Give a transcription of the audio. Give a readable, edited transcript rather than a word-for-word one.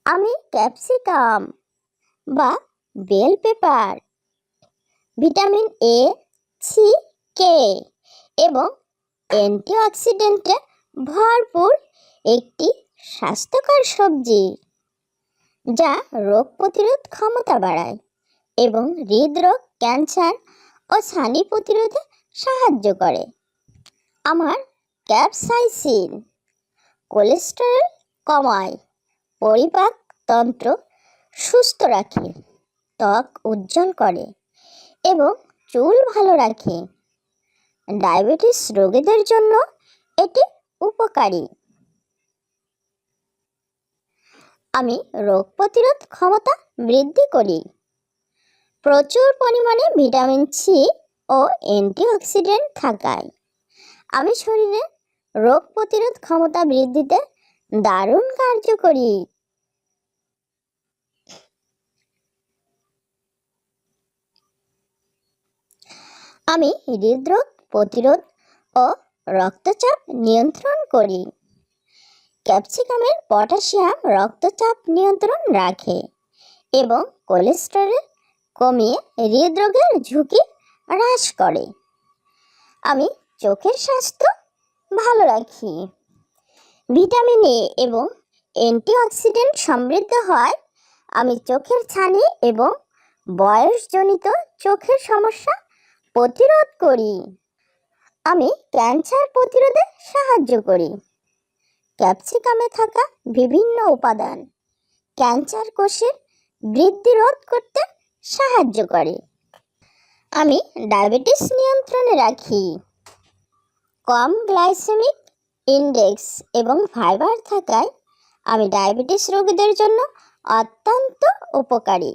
আমি ক্যাপসিকাম বা bell pepper, vitamin A, C, K এবং অ্যান্টিঅক্সিডেন্টে ভরপুর একটি স্বাস্থ্যকর সবজি, যা রোগ প্রতিরোধ ক্ষমতা বাড়ায় এবং হৃদরোগ, ক্যান্সার ও ছানি প্রতিরোধে সাহায্য করে। আমার ক্যাপসাইসিন কোলেস্টেরল কমায়, পরিপাক তন্ত্র সুস্থ রাখে, ত্বক উজ্জ্বল করে এবং চুল ভালো রাখে। ডায়াবেটিস রোগীদের জন্য এটি উপকারী। আমি রোগ প্রতিরোধ ক্ষমতা বৃদ্ধি করি। প্রচুর পরিমাণে ভিটামিন সি ও অ্যান্টিঅক্সিডেন্ট থাকায় আমি শরীরে রোগ প্রতিরোধ ক্ষমতা বৃদ্ধিতে দারুণ কার্যকরী। আমি হৃদরোগ প্রতিরোধ ও রক্তচাপ নিয়ন্ত্রণ করি। ক্যাপসিকামের পটাশিয়াম রক্তচাপ নিয়ন্ত্রণ রাখে এবং কোলেস্টেরল কমিয়ে হৃদরোগের ঝুঁকি হ্রাস করে। আমি চোখের স্বাস্থ্য ভালো রাখি। ভিটামিন এ এবং অ্যান্টিঅক্সিডেন্ট সমৃদ্ধ হয় আমি চোখের ছানি এবং বয়সজনিত চোখের সমস্যা প্রতিরোধ করি। আমি ক্যান্সার প্রতিরোধে সাহায্য করি। ক্যাপসিকামে থাকা বিভিন্ন উপাদান ক্যান্সার কোষের বৃদ্ধি রোধ করতে সাহায্য করে। আমি ডায়াবেটিস নিয়ন্ত্রণে রাখি। কম গ্লাইসেমিক ইন্ডেক্স এবং ফাইবার থাকায় আমি ডায়াবেটিস রোগীদের জন্য অত্যন্ত উপকারী।